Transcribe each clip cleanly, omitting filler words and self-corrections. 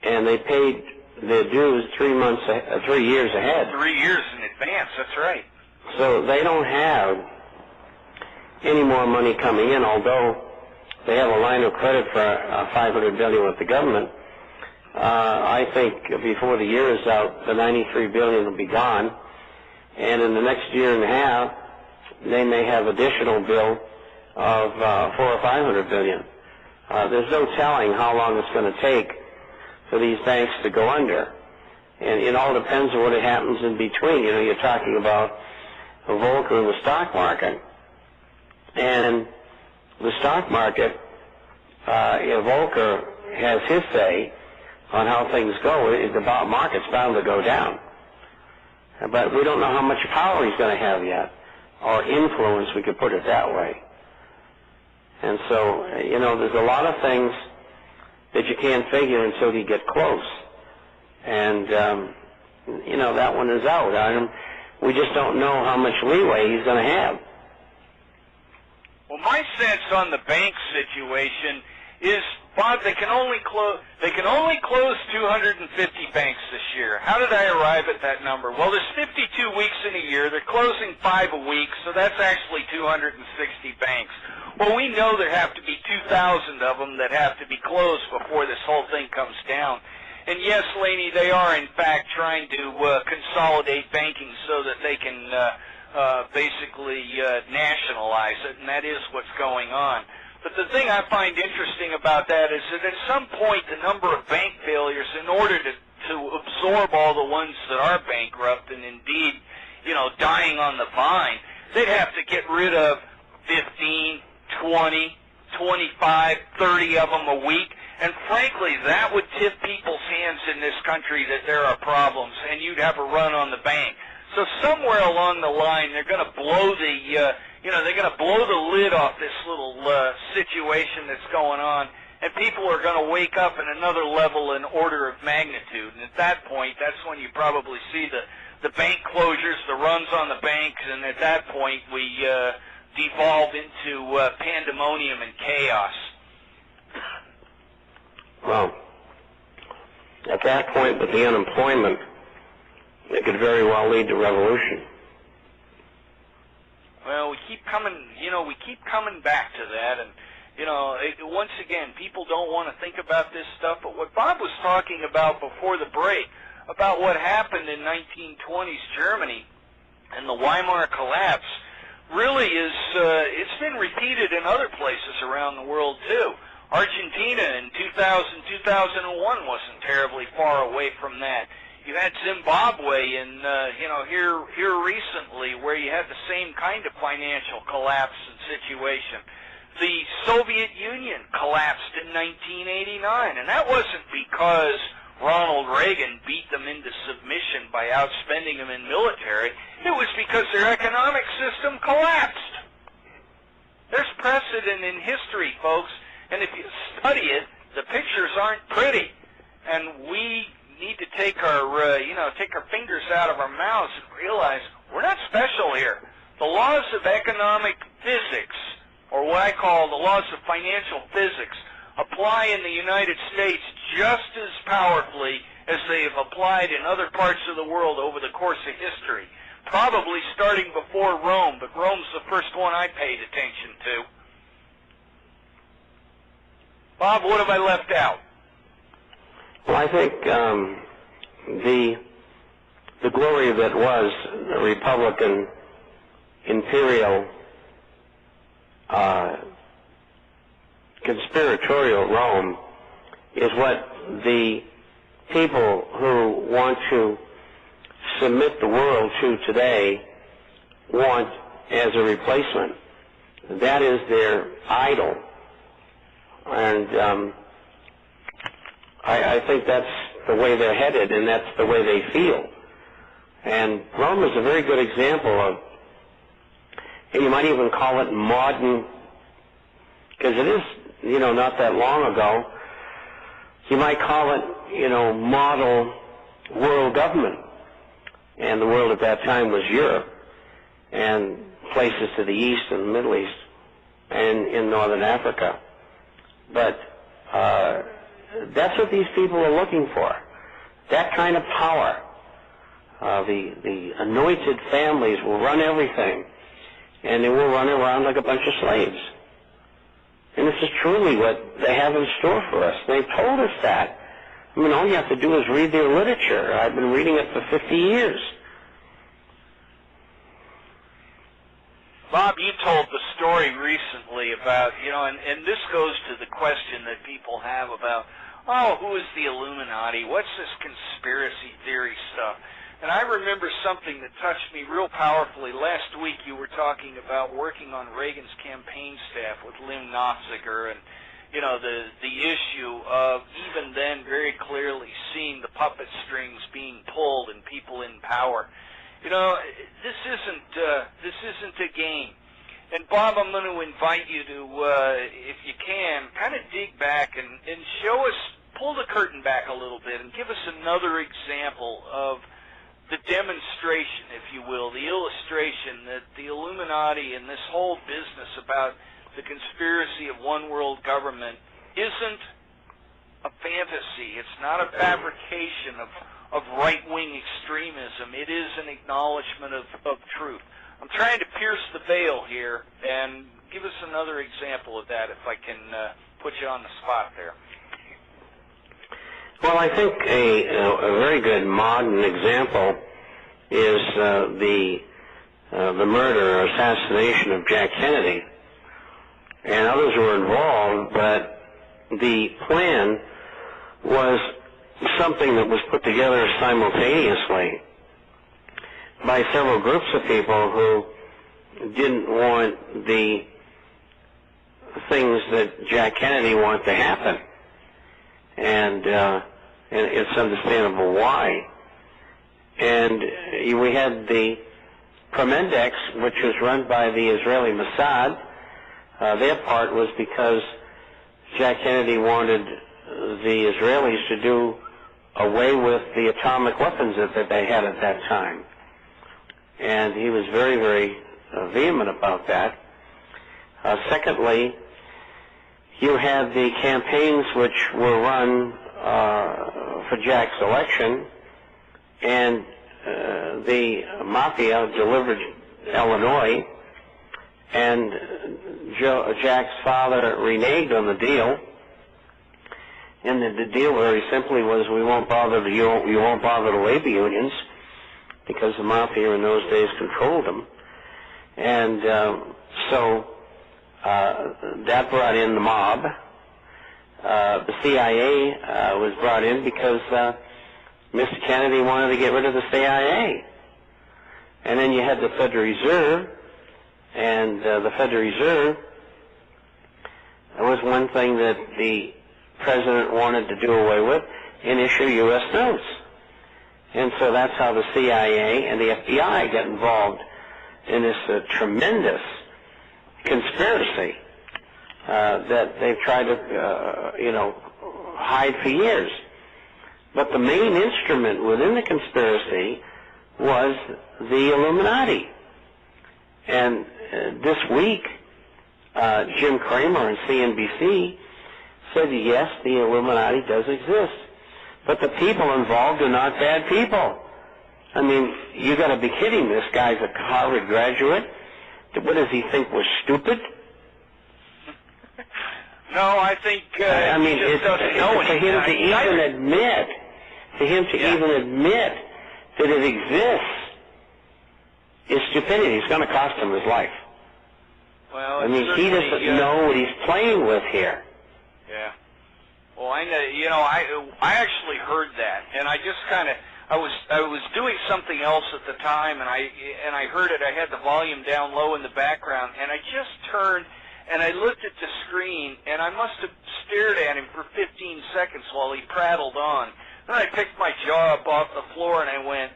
and they paid their dues 3 years ahead. 3 years in advance, that's right. So they don't have any more money coming in, although they have a line of credit for $500 billion with the government. I think before the year is out, the $93 billion will be gone, and in the next year and a half, they may have additional bill of $400 or $500 billion. There's no telling how long it's going to take for these banks to go under, and it all depends on what happens in between. You know, you're talking about Volcker in the stock market, and the stock market, Volcker has his say on how things go. The market's bound to go down, but we don't know how much power he's going to have yet, or influence, we could put it that way. And so, you know, there's a lot of things that you can't figure until you get close. And, you know, that one is out. We just don't know how much leeway he's going to have. Well, my sense on the bank situation is, Bob, they can only close 250 banks this year. How did I arrive at that number? Well, there's 52 weeks in a year. They're closing 5 a week, so that's actually 260 banks. Well, we know there have to be 2,000 of them that have to be closed before this whole thing comes down. And yes, Laney, they are in fact trying to consolidate banking so that they can basically nationalize it, and that is what's going on. But the thing I find interesting about that is that at some point the number of bank failures, in order to absorb all the ones that are bankrupt and indeed, you know, dying on the vine, they'd have to get rid of 15, 20, 25, 30 of them a week. And frankly, that would tip people's hands in this country that there are problems, and you'd have a run on the bank. So somewhere along the line, they're going to blow the, they're going to blow the lid off this little situation that's going on, and people are going to wake up in another level and order of magnitude. And at that point, that's when you probably see the bank closures, the runs on the banks, and at that point, we devolve into pandemonium and chaos. Well, at that point, with the unemployment, it could very well lead to revolution. Well, we keep coming back to that, and once again, people don't want to think about this stuff. But what Bob was talking about before the break, about what happened in 1920s Germany and the Weimar collapse, really is it's been repeated in other places around the world too. Argentina in 2001 wasn't terribly far away from that. You had Zimbabwe in, here recently, where you had the same kind of financial collapse and situation. The Soviet Union collapsed in 1989, and that wasn't because Ronald Reagan beat them into submission by outspending them in military. It was because their economic system collapsed. There's precedent in history, folks, and if you study it, the pictures aren't pretty, and we need to take our fingers out of our mouths and realize we're not special here. The laws of economic physics, or what I call the laws of financial physics, apply in the United States just as powerfully as they have applied in other parts of the world over the course of history. Probably starting before Rome, but Rome's the first one I paid attention to. Bob, what have I left out? Well, I think the glory of it was the Republican imperial conspiratorial Rome is what the people who want to submit the world to today want as a replacement. That is their idol. And I think that's the way they're headed, and that's the way they feel. And Rome is a very good example of, and you might even call it modern, because it is, not that long ago. You might call it, model world government. And the world at that time was Europe and places to the east and the Middle East and in northern Africa. But that's what these people are looking for. That kind of power. The anointed families will run everything, and they will run around like a bunch of slaves. And this is truly what they have in store for us. They've told us that. I mean, all you have to do is read their literature. I've been reading it for 50 years. Bob, you told the story recently about, and this goes to the question that people have about, who is the Illuminati? What's this conspiracy theory stuff? And I remember something that touched me real powerfully. Last week you were talking about working on Reagan's campaign staff with Lynn Nofziger and, the issue of even then very clearly seeing the puppet strings being pulled and people in power. This isn't a game. And Bob, I'm going to invite you to, if you can, kind of dig back and show us, pull the curtain back a little bit and give us another example of the demonstration, if you will, the illustration that the Illuminati and this whole business about the conspiracy of one world government isn't a fantasy. It's not a fabrication of right-wing extremism. It is an acknowledgement of truth. I'm trying to pierce the veil here, and give us another example of that if I can put you on the spot there. Well, I think a very good modern example is the murder or assassination of Jack Kennedy. And others were involved, but the plan was something that was put together simultaneously by several groups of people who didn't want the things that Jack Kennedy wanted to happen. And it's understandable why. And we had the Promendex, which was run by the Israeli Mossad. Their part was because Jack Kennedy wanted the Israelis to do away with the atomic weapons that they had at that time. And he was very, very vehement about that. Secondly, you had the campaigns which were run for Jack's election, and the mafia delivered Illinois, and Jack's father reneged on the deal. And the deal very simply was, you won't bother the labor unions, because the mafia in those days controlled them. And so that brought in the mob. The CIA was brought in because Mr. Kennedy wanted to get rid of the CIA. And then you had the Federal Reserve, and the Federal Reserve was one thing that the president wanted to do away with and issue U.S. notes. And so that's how the CIA and the FBI got involved in this tremendous conspiracy that they've tried to, hide for years. But the main instrument within the conspiracy was the Illuminati. And this week, Jim Cramer on CNBC said, yes, the Illuminati does exist, but the people involved are not bad people. I mean, you got to be kidding. This guy's a Harvard graduate. What does he think, we're stupid? No, I think I mean, he just doesn't know for him to even admit, that it exists is stupidity. It's going to cost him his life. Well, I mean, he doesn't know what he's playing with here. Yeah. Well, I know. I actually heard that, and I just kind of. I was doing something else at the time, and I heard it. I had the volume down low in the background, and I just turned and I looked at the screen, and I must have stared at him for 15 seconds while he prattled on. Then I picked my jaw up off the floor, and I went,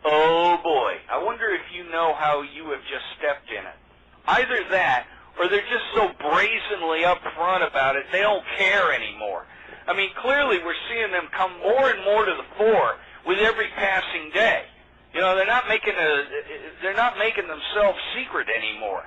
"Oh boy! I wonder if you know how you have just stepped in it." Either that, or they're just so brazenly up front about it, they don't care anymore. I mean, clearly we're seeing them come more and more to the fore with every passing day. You know, they're not making themselves secret anymore.